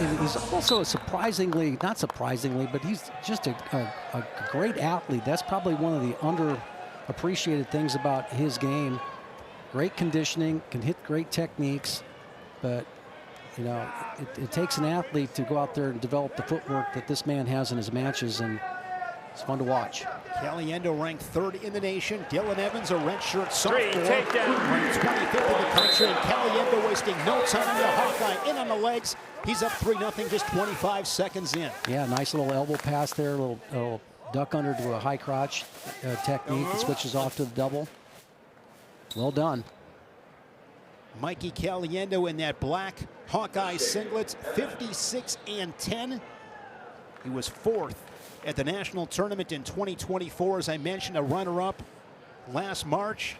and he's also surprisingly, not surprisingly, but he's just a great athlete. That's probably one of the underappreciated things about his game. Great conditioning, can hit great techniques, but you know, it takes an athlete to go out there and develop the footwork that this man has in his matches, and it's fun to watch. Caliendo ranked 3rd in the nation. Dylan Evans, a redshirt sophomore, ranked 25th in the country. And Caliendo wasting no time. The Hawkeye in on the legs. He's up 3-0, just 25 seconds in. Yeah, nice little elbow pass there, a little duck under to a high crotch technique. It switches off to the double. Well done. Mikey Caliendo in that black Hawkeye singlet, 56-10. He was 4th at the national tournament in 2024. As I mentioned, a runner-up last March.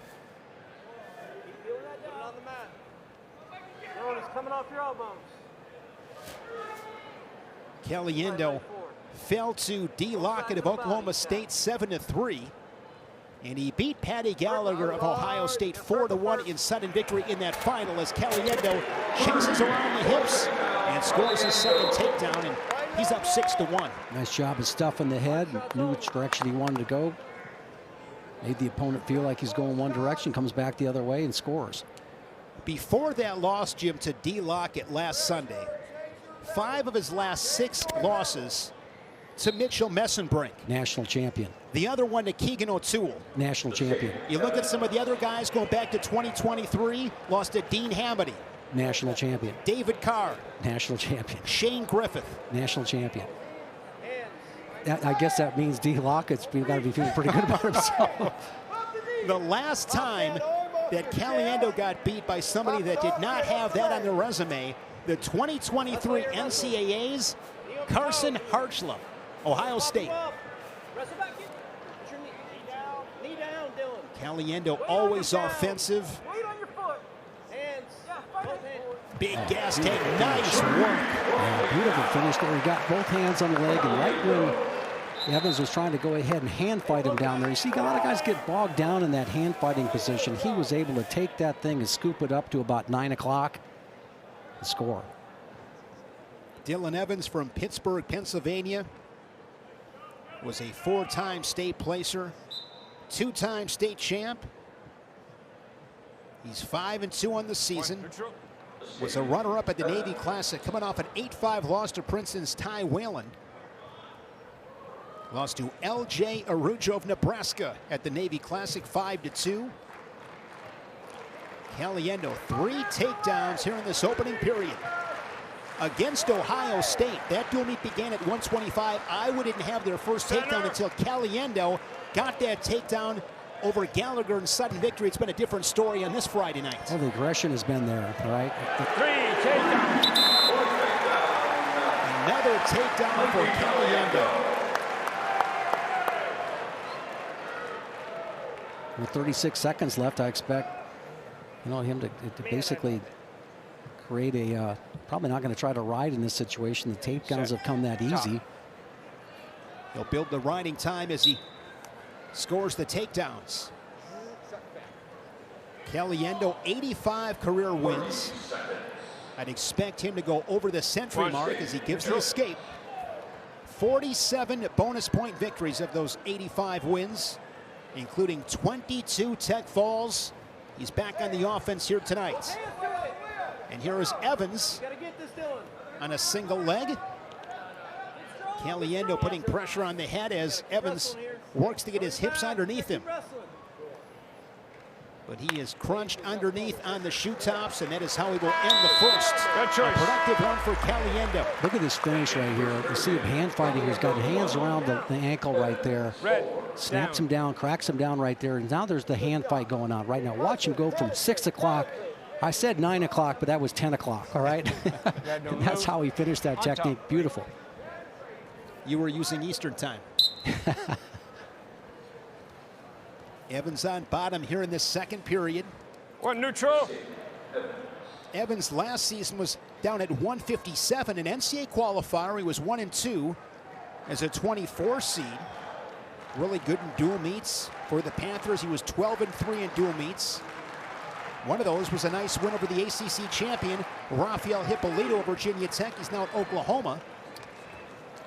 Caliendo fell to D. Lockett of Oklahoma State 7-3. And he beat Patty Gallagher of Ohio State 4-1 in sudden victory in that final as Caliendo chases around the hips and scores his second takedown, and he's up 6-1. Nice job of stuffing the head, knew which direction he wanted to go. Made the opponent feel like he's going one direction, comes back the other way and scores. Before that loss, Jim, to D. Lockett last Sunday, 5 of his last 6 losses to Mitchell Messenbrink, national champion. The other one to Keegan O'Toole, national champion. You look at some of the other guys going back to 2023, lost to Dean Hamady, national champion. David Carr, national champion. Shane Griffith, national champion. I guess that means D. Lockett's got to be feeling pretty good about himself. The last time that Caliendo got beat by somebody that did not have that on their resume, the 2023 NCAAs, Carson Hartzler, Ohio State. Caliendo always offensive. Big gas tank, nice work. Yeah, beautiful finish there. He got both hands on the leg, and right when Evans was trying to go ahead and hand fight him down there, you see a lot of guys get bogged down in that hand fighting position. He was able to take that thing and scoop it up to about 9 o'clock and score. Dylan Evans from Pittsburgh, Pennsylvania, was a 4-time state placer, 2-time state champ. He's 5-2 on the season. Was a runner-up at the Navy Classic, coming off an 8-5 loss to Princeton's Ty Whalen. Lost to L.J. Arujo of Nebraska at the Navy Classic, 5-2. Caliendo, 3 takedowns here in this opening period against Ohio State. That dual meet began at 125. Iowa didn't have their first takedown until Caliendo got that takedown over Gallagher in sudden victory. It's been a different story on this Friday night. Well, the aggression has been there, right? 3 takedowns. Another takedown for Caliendo. With 36 seconds left, I expect him to basically create a probably not going to try to ride in this situation. The takedowns have come that easy. He'll build the riding time as he scores the takedowns. Caliendo, 85 career wins. I'd expect him to go over the century mark as he gives the escape. 47 bonus point victories of those 85 wins, including 22 tech falls. He's back on the offense here tonight. And here is Evans on a single leg. Caliendo putting pressure on the head as Evans works to get his hips underneath him. But he is crunched underneath on the shoe tops, and that is how he will end the first. Good choice. A productive one for Caliendo. Look at this finish right here. You see him hand fighting. He's got hands around the ankle right there. Red. Snaps him down, cracks him down right there. And now there's the hand fight going on right now. Watch him go from 6 o'clock. I said 9 o'clock, but that was 10 o'clock, all right? And that's how he finished that technique. Beautiful. You were using Eastern time. Evans on bottom here in this second period. 1 neutral. Evans last season was down at 157, an NCAA qualifier. He was 1-2 as a 24 seed. Really good in dual meets for the Panthers. He was 12-3 in dual meets. One of those was a nice win over the ACC champion, Rafael Hippolito of Virginia Tech. He's now at Oklahoma.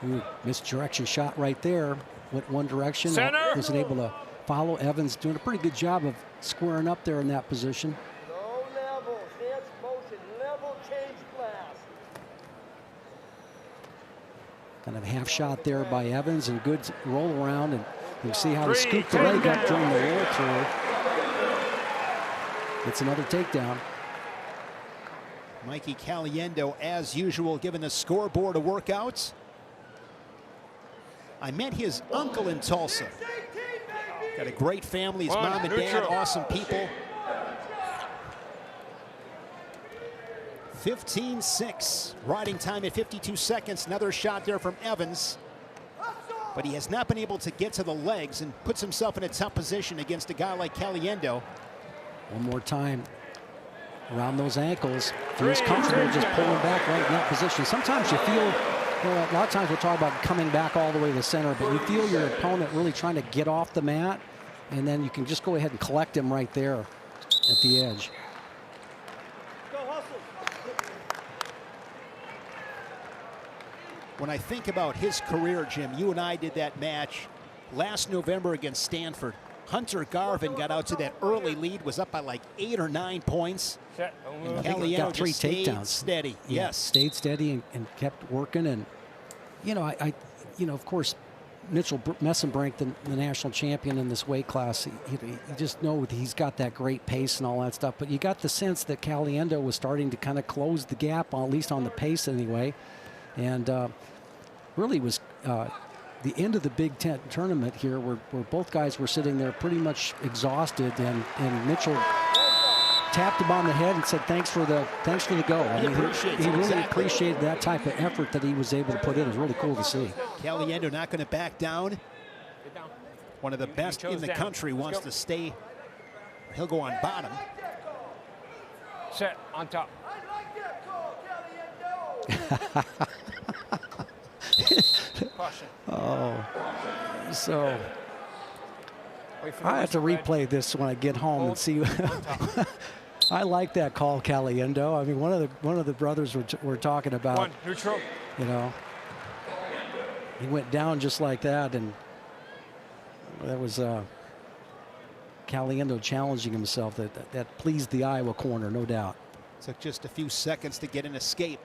Ooh, misdirection shot right there. Went one direction. Center. Wasn't able to follow. Evans doing a pretty good job of squaring up there in that position. Low level, stance motion, level change class. Kind of a half shot there by Evans and good roll around. And you see how he scooped the leg up during the roll through. It's another takedown. Mikey Caliendo, as usual, given the scoreboard a workout. I met his uncle in Tulsa. Got a great family, his mom and dad, awesome people. 15-6, riding time at 52 seconds. Another shot there from Evans. But he has not been able to get to the legs and puts himself in a tough position against a guy like Caliendo. One more time around those ankles. Feels comfortable just pulling back right in that position. Sometimes you feel, a lot of times we'll talk about coming back all the way to the center, but you feel your opponent really trying to get off the mat, and then you can just go ahead and collect him right there at the edge. When I think about his career, Jim, you and I did that match last November against Stanford. Hunter Garvin got out to that early lead, was up by like 8 or 9 points. And Caliendo got 3 just stayed takedowns. Steady. Yeah, Yes. stayed steady and kept working. And, of course, Mitchell Messenbrink, the national champion in this weight class, you just know that he's got that great pace and all that stuff. But you got the sense that Caliendo was starting to kind of close the gap, at least on the pace anyway. And really was the end of the Big Ten tournament here, where both guys were sitting there pretty much exhausted, and Mitchell tapped him on the head and said, "Thanks for the go." I mean, he really appreciated that type of effort that he was able to put in. It was really cool to see. Caliendo not going to back down. One of the best in the country wants to stay. He'll go on bottom. Set on top. Caution. Oh, so I have to replay this when I get home and see. I like that call, Caliendo. I mean, one of the brothers were talking about. One neutral. He went down just like that, and that was Caliendo challenging himself. That pleased the Iowa corner, no doubt. Took just a few seconds to get an escape.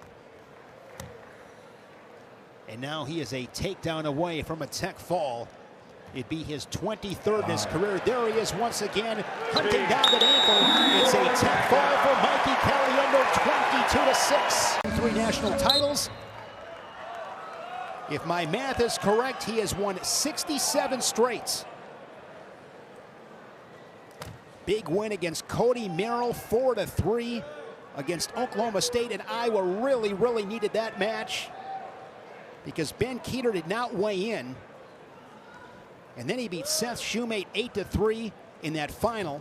And now he is a takedown away from a Tech fall. It'd be his 23rd in his career. There he is once again, hunting down that ankle. It's a Tech fall for Mikey Caliendo, 22-6. 3 national titles. If my math is correct, he has won 67 straight. Big win against Cody Merrill, 4-3 against Oklahoma State, and Iowa really needed that match, because Ben Kueter did not weigh in. And then he beat Seth Shoemate 8-3 in that final.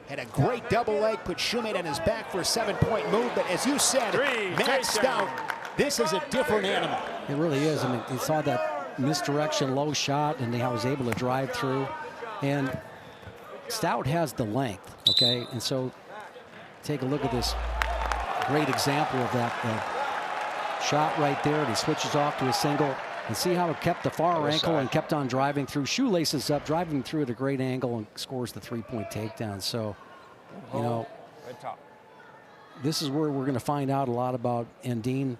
Had a great double leg, put Shoemate on his back for a 7-point move. But as you said, Matt Stout, this is a different animal. It really is. I mean, you saw that misdirection low shot, and how he was able to drive through. And Stout has the length, okay? And so take a look at this great example of that. Shot right there, and he switches off to a single, and see how it kept the far ankle and kept on driving through, shoelaces up, driving through at a great angle, and scores the 3-point takedown. So, this is where we're going to find out a lot about Endene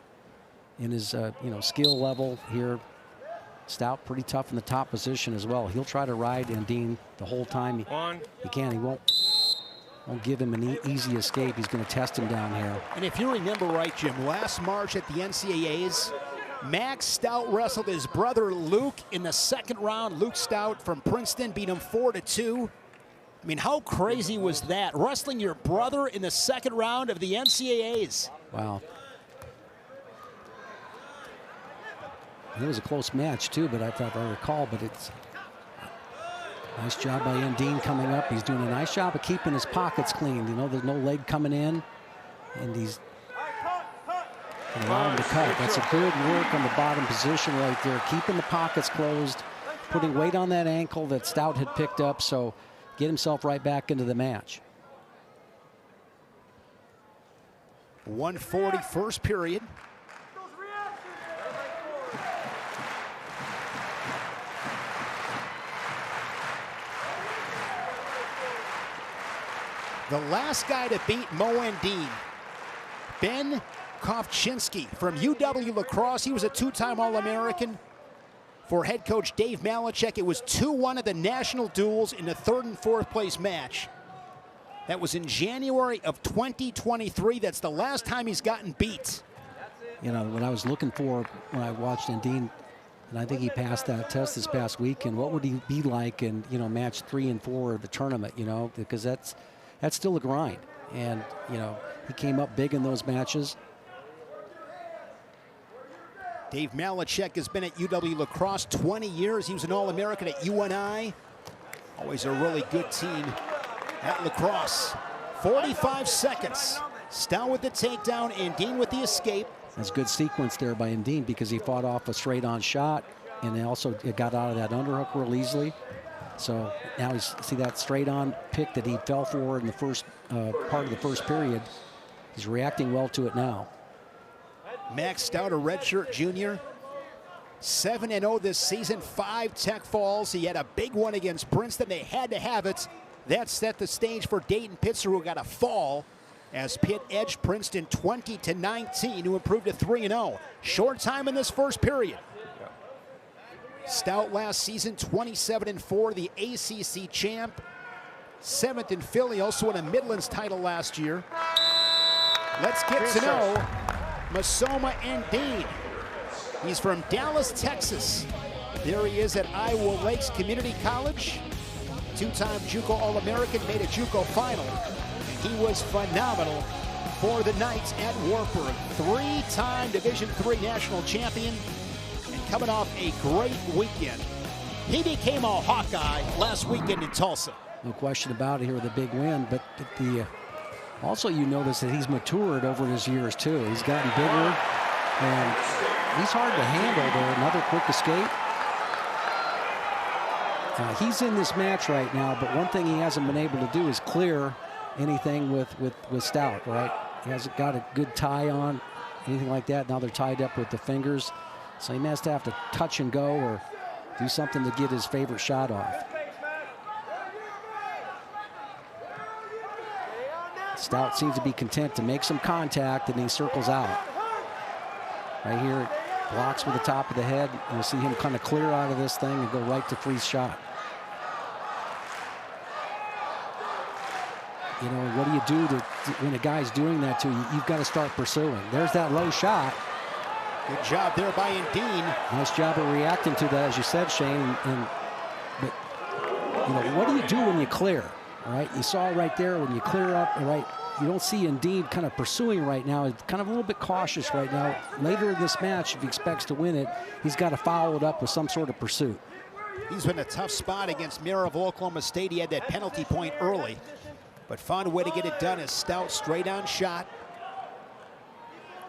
in his skill level here. Stout pretty tough in the top position as well. He'll try to ride Endene the whole time he can. He won't give him an easy escape. He's going to test him down here. And if you remember right, Jim, last March at the NCAAs, Max Stout wrestled his brother Luke in the 2nd round. Luke Stout from Princeton beat him 4-2. I mean, how crazy was that? Wrestling your brother in the 2nd round of the NCAAs. Wow. It was a close match too, but I thought I recall, but it's nice job by Endene coming up. He's doing a nice job of keeping his pockets clean. There's no leg coming in, and he's allowing him to cut. That's a good work on the bottom position right there, keeping the pockets closed, putting weight on that ankle that Stout had picked up, so get himself right back into the match. 1:40 first period. The last guy to beat Mo Endene, Ben Kovchinski from UW La Crosse. He was a two-time All-American. For head coach Dave Malachek, it was 2-1 at the national duels in the third and fourth place match. That was in January of 2023. That's the last time he's gotten beat. You know, what I was looking for when I watched Endene, and I think he passed that test this past weekend, what would he be like in, you know, match 3 and 4 of the tournament, you know, because that's still a grind. And, you know, he came up big in those matches. Dave Malachek has been at UW La Crosse 20 years. He was an All-American at UNI. Always a really good team at La Crosse. 45 seconds. Stout with the takedown, Endene with the escape. That's good sequence there by Endene because he fought off a straight-on shot and he also got out of that underhook real easily. So now he's, see that straight-on pick that he fell for in the first part of the first period. He's reacting well to it now. Max Stout, a redshirt junior, 7-0 this season, 5 tech falls. He had a big one against Princeton. They had to have it. That set the stage for Dayton Pitzer, who got a fall as Pitt edged Princeton 20-19 to improve to 3-0. Short time in this first period. Stout last season 27-4, the ACC champ, 7th in Philly, also won a Midlands title last year. Let's get to know Massoma Endene. He's from Dallas, Texas. There he is at Iowa Lakes Community College. Two-time JUCO All-American, made a JUCO final. He was phenomenal for the Knights at Wartburg. 3-time Division III national champion, and coming off a great weekend. He became a Hawkeye last weekend in Tulsa. No question about it here with a big win, but also you notice that he's matured over his years too. He's gotten bigger and he's hard to handle there. Another quick escape. He's in this match right now, but one thing he hasn't been able to do is clear anything with Stout, right? He hasn't got a good tie on, anything like that. Now they're tied up with the fingers. So he has to have to touch and go or do something to get his favorite shot off. Stout seems to be content to make some contact, and he circles out. Right here, it blocks with the top of the head. You'll see him kind of clear out of this thing and go right to freeze shot. You know, what do you do when a guy's doing that to you? You've got to start pursuing. There's that low shot. Good job there by Endene. Nice job of reacting to that, as you said, Shane. But you know, what do you do when you clear? All right, you saw right there when you clear up. All right, you don't see Endene kind of pursuing right now. He's kind of a little bit cautious right now. Later in this match, if he expects to win it, he's got to follow it up with some sort of pursuit. He's been a tough spot against Mirror of Oklahoma State. He had that penalty point early, but found a way to get it done as Stout straight on shot.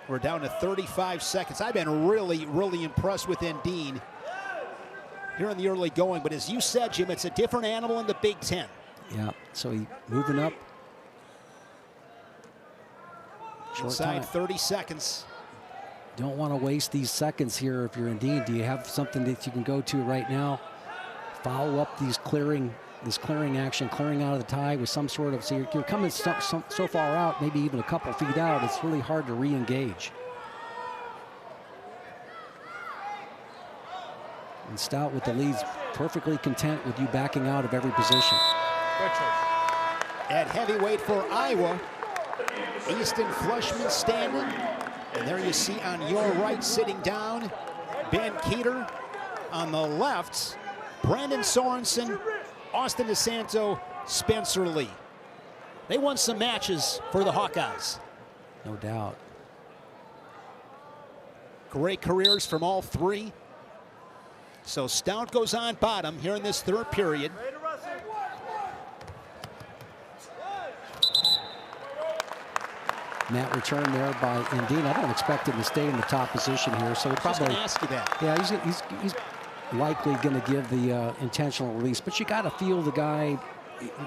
We're down to 35 seconds. I've been really, really impressed with Endene here in the early going, but as you said, Jim, it's a different animal in the Big Ten. Yeah, so he moving up. Inside 30 seconds. Don't want to waste these seconds here if you're Endene. Do you have something that you can go to right now? Follow up this clearing action, clearing out of the tie with some sort of, so you're coming so far out, maybe even a couple feet out, it's really hard to re-engage. And Stout with the leads, perfectly content with you backing out of every position. At heavyweight for Iowa, Easton Flushman standing. And there you see on your right, sitting down, Ben Kueter. On the left, Brandon Sorensen, Austin DeSanto, Spencer Lee. They won some matches for the Hawkeyes. No doubt. Great careers from all three. So Stout goes on bottom here in this third period. Net return there by Endene. I don't expect him to stay in the top position here, so probably. I was going to ask you that. Yeah, he's likely going to give the intentional release, but you got to feel the guy,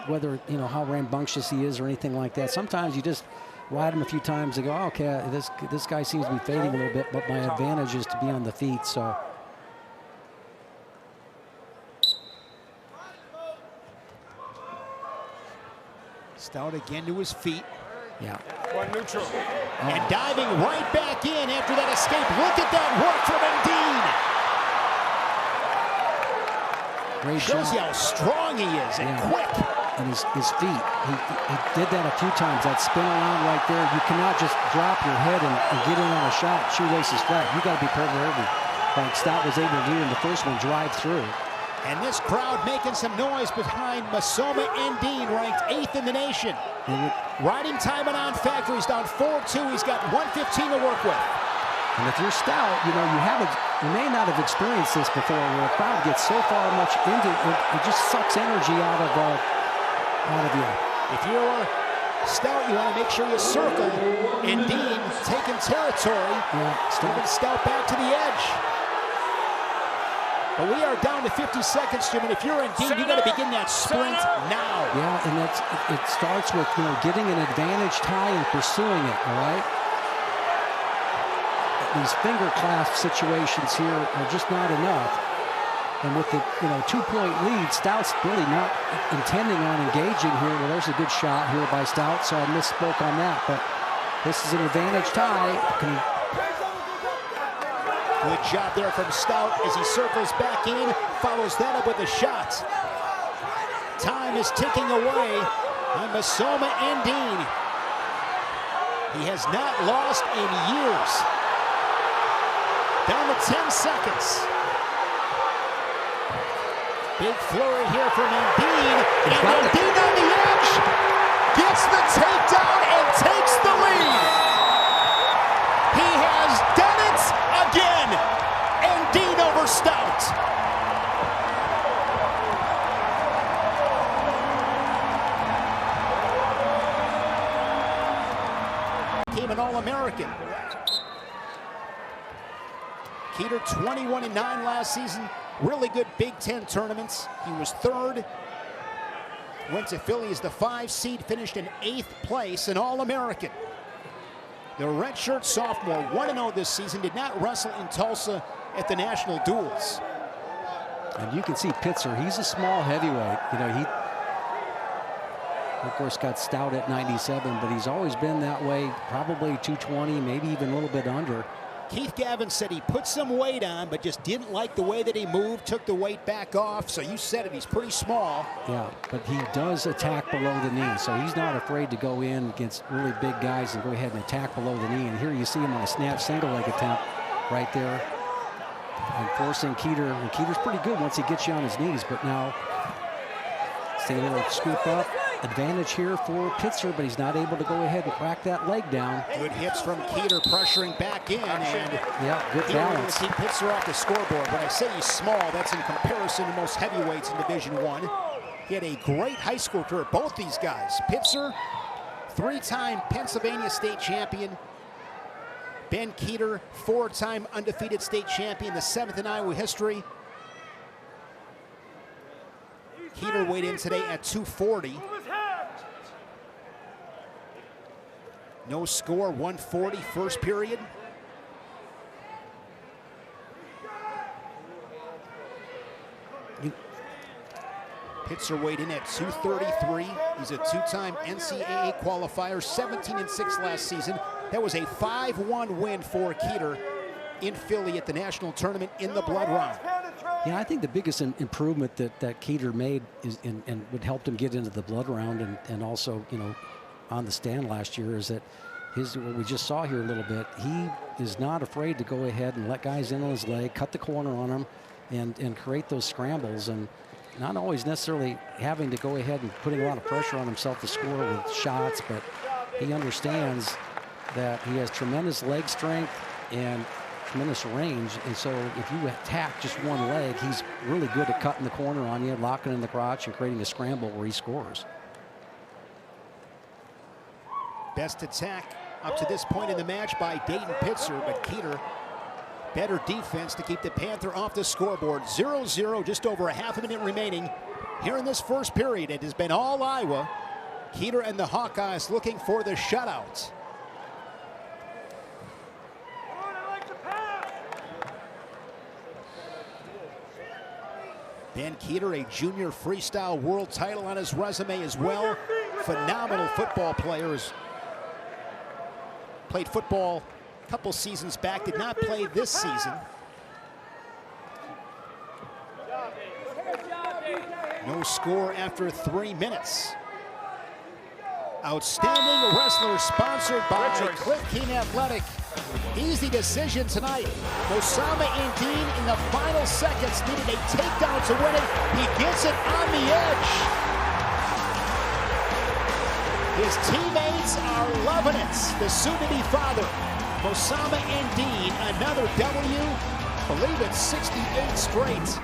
whether you know how rambunctious he is or anything like that. Sometimes you just ride him a few times and go, oh, okay, this guy seems to be fading a little bit, but my advantage is to be on the feet. So. Stout again to his feet. Yeah. One neutral. And diving right back in after that escape. Look at that work from Endene. Great Shows shot. you how strong he is and quick. And his feet. He did that a few times. That spin around right there. You cannot just drop your head and get in on a shot, shoelaces flat. You got to be prepared, like Stout was able to do in the first one, drive through. And this crowd making some noise behind Massoma Endene, ranked 8th in the nation. Riding time and on factor, he's down 4-2. He's got 1:15 to work with. And if you're Stout, you may not have experienced this before, where a crowd gets so far much into it, it just sucks energy out of you. If you're Stout, you want to make sure you circle Endene, taking territory, moving Stout back to the edge. But we are down to 50 seconds, Jim, and if you're Endene, you got to begin that sprint now. Yeah, and it starts with getting an advantage tie and pursuing it. All right. These finger clasp situations here are just not enough. And with the 2-point lead, Stout's really not intending on engaging here. Well, there's a good shot here by Stout, so I misspoke on that. But this is an advantage tie. Good job there from Stout as he circles back in, follows that up with a shot. Time is ticking away on Massoma Endene. He has not lost in years. Down to 10 seconds. Big flurry here from Endene. And Endene on the edge gets the takedown and takes the lead. He has done it again. Endene over Stout. Became an All-American. Kueter 21-9 last season. Really good Big Ten tournaments. He was 3rd. Went to Philly as the 5 seed, finished in 8th place, an All-American. The redshirt sophomore, 1-0 this season, did not wrestle in Tulsa at the national duels. And you can see Pitzer, he's a small heavyweight. He, of course, got Stout at 97, but he's always been that way, probably 220, maybe even a little bit under. Keith Gavin said he put some weight on, but just didn't like the way that he moved, took the weight back off. So you said it, he's pretty small. Yeah, but he does attack below the knee, so he's not afraid to go in against really big guys and go ahead and attack below the knee. And here you see him on a snap single leg attempt right there. And forcing Kueter, and Keeter's pretty good once he gets you on his knees, but now see a little scoop up. Advantage here for Pitzer, but he's not able to go ahead and crack that leg down. Good hits from Kueter, pressuring back in, and good balance. Keep Pitzer off the scoreboard. When I say he's small, that's in comparison to most heavyweights in Division I. He had a great high school career, both these guys. Pitzer, 3-time Pennsylvania state champion. Ben Kueter, 4-time undefeated state champion, the 7th in Iowa history. Kueter weighed in today at 240. No score, 140, first period. Pitzer weighed in at 233. He's a 2-time NCAA qualifier, 17-6 last season. That was a 5-1 win for Kueter in Philly at the national tournament in the blood round. Yeah, I think the biggest improvement that Kueter made is and would help him get into the blood round and also, on the stand last year is that what we just saw here a little bit, he is not afraid to go ahead and let guys in on his leg, cut the corner on him, and create those scrambles, and not always necessarily having to go ahead and putting a lot of pressure on himself to score with shots, but he understands that he has tremendous leg strength and tremendous range, and so if you attack just one leg, he's really good at cutting the corner on you, locking in the crotch, and creating a scramble where he scores. Best attack up to this point in the match by Dayton Pitzer, but Kueter, better defense to keep the Panther off the scoreboard. 0-0, just over a half a minute remaining here in this first period. It has been all Iowa. Kueter and the Hawkeyes looking for the shutout. Ben Kueter, a junior freestyle world title on his resume as well. Phenomenal football players. Played football a couple seasons back, did not play this season. No score after 3 minutes. Outstanding wrestler sponsored by Cliff King Athletic. Easy decision tonight. Massoma Endene in the final seconds needed a takedown to win it. He gets it on the edge. His teammates are loving it. The soon-to-be father, Massoma Endene, another W. I believe it's 68 straight.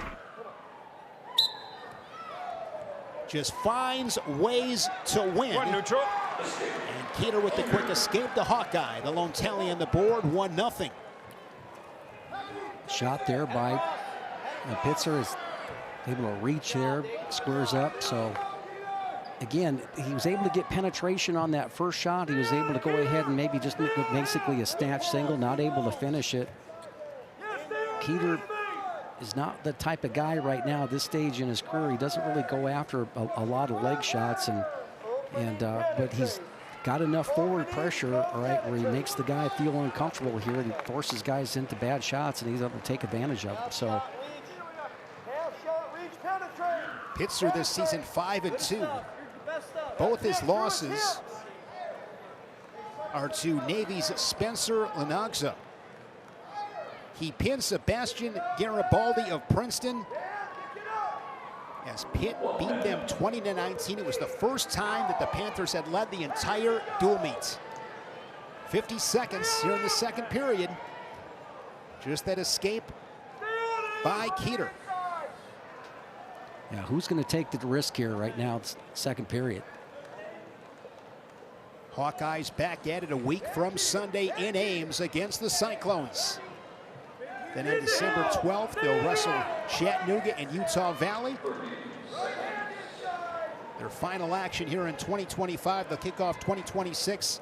Just finds ways to win. One neutral. And Kueter with the quick escape to Hawkeye. The lone tally on the board, 1-0. Shot there by Pitzer, is able to reach there, squares up. So again, he was able to get penetration on that first shot. He was able to go ahead and maybe just basically a snatch single, not able to finish it. Kueter is not the type of guy right now at this stage in his career. He doesn't really go after a lot of leg shots, but he's got enough forward pressure, all right, where he makes the guy feel uncomfortable here and forces guys into bad shots, and he's able to take advantage of them. So Pitzer this season 5-2. Both his losses are to Navy's Spencer Lenogza. He pinned Sebastian Garibaldi of Princeton as Pitt beat them 20-19. It was the first time that the Panthers had led the entire dual meet. 50 seconds here in the second period. Just that escape by Kueter. yeah, who's going to take the risk here right now? It's second period. Hawkeyes back at it a week from Sunday in Ames against the Cyclones. Then on December 12th, they'll wrestle Chattanooga and Utah Valley. Their final action here in 2025. They'll kick off 2026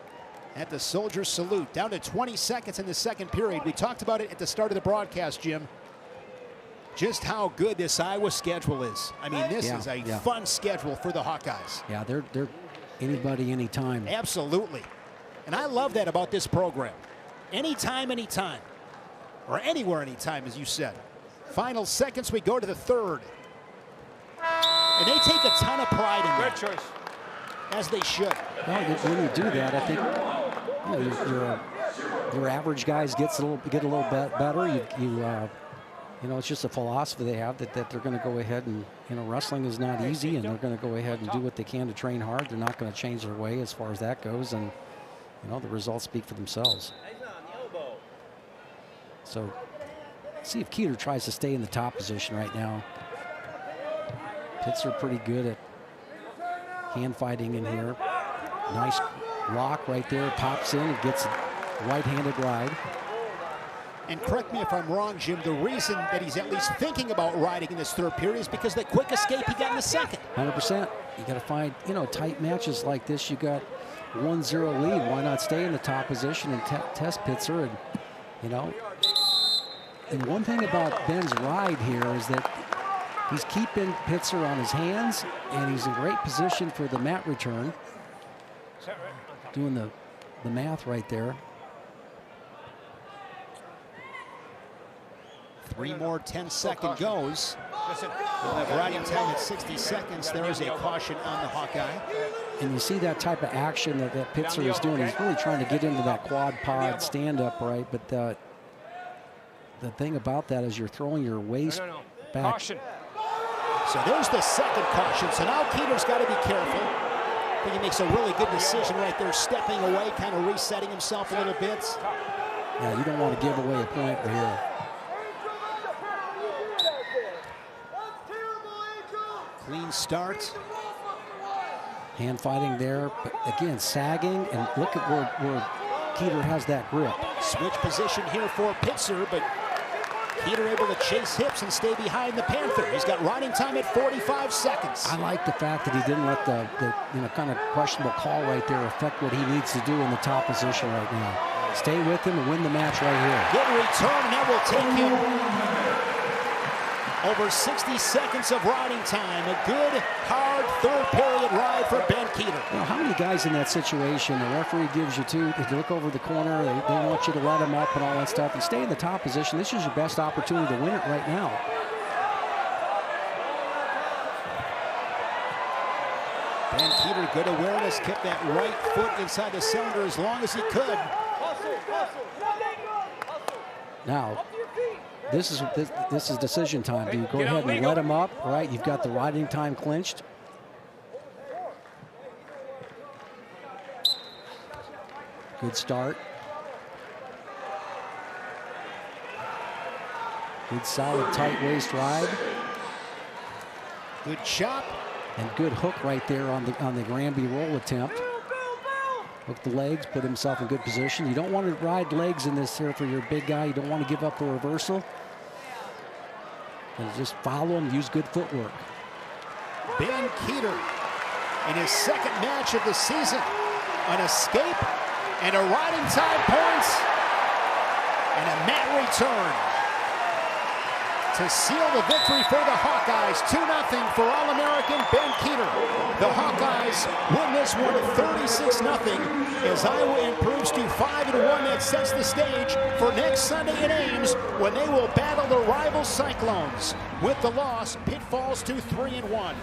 at the Soldier Salute. Down to 20 seconds in the second period. We talked about it at the start of the broadcast, Jim. Just how good this Iowa schedule is. I mean, this is a fun schedule for the Hawkeyes. Yeah, they're anybody, anytime. Absolutely. And I love that about this program. Anytime, anytime. Or anywhere, anytime, as you said. Final seconds, we go to the third. And they take a ton of pride in that. Good choice. As they should. Well, when you do that, I think your average guys get a little bit better. You know, it's just a philosophy they have that they're going to go ahead and, wrestling is not easy, and they're going to go ahead and do what they can to train hard. They're not going to change their way as far as that goes, and the results speak for themselves. So see if Kueter tries to stay in the top position right now. Pitzer pretty good at hand fighting in here. Nice lock right there, pops in, and gets a right-handed ride. And correct me if I'm wrong, Jim, the reason that he's at least thinking about riding in this third period is because of the quick escape he got in the second. 100%. You got to find, tight matches like this. You got 1-0 lead. Why not stay in the top position and test Pitzer? And, and one thing about Ben's ride here is that he's keeping Pitzer on his hands, and he's in great position for the mat return. Doing the math right there. 3 more 10-second goes. We'll have riding time at 60 seconds. There is a caution on the Hawkeye. And you see that type of action that Pitzer is doing. He's really trying to get into that quad pod stand up, right? But the thing about that is you're throwing your waist back. Caution. So there's the second caution. So now Kueter's got to be careful. I think he makes a really good decision right there, stepping away, kind of resetting himself a little bit. Yeah, you don't want to give away a point right here. Clean start. Hand fighting there, but again, sagging, and look at where Kueter has that grip. Switch position here for Pitzer, but Kueter able to chase hips and stay behind the Panther. He's got riding time at 45 seconds. I like the fact that he didn't let the kind of questionable call right there affect what he needs to do in the top position right now. Stay with him and win the match right here. Good return, and that will take him over 60 seconds of riding time. A good, hard third-period ride for Ben Kueter. You know, how many guys in that situation, the referee gives you two, if you look over the corner, they want you to let him up and all that stuff, and stay in the top position. This is your best opportunity to win it right now. Ben Kueter, good awareness, kept that right foot inside the cylinder as long as he could. Now, this is decision time. Do you go ahead and let him up? Right, you've got the riding time clinched. Good start. Good solid tight waist ride. Good chop. And good hook right there on the Granby roll attempt. Hook the legs, put himself in good position. You don't want to ride legs in this here for your big guy. You don't want to give up a reversal. And just follow him, use good footwork. Ben Kueter in his second match of the season. An escape and a riding time points and a mat return to seal the victory for the Hawkeyes. 2-0 for All-American Ben Kueter. The Hawkeyes win this one 36-0 as Iowa improves to 5-1. That sets the stage for next Sunday in Ames when they will battle the rival Cyclones. With the loss, Pitt falls to 3-1.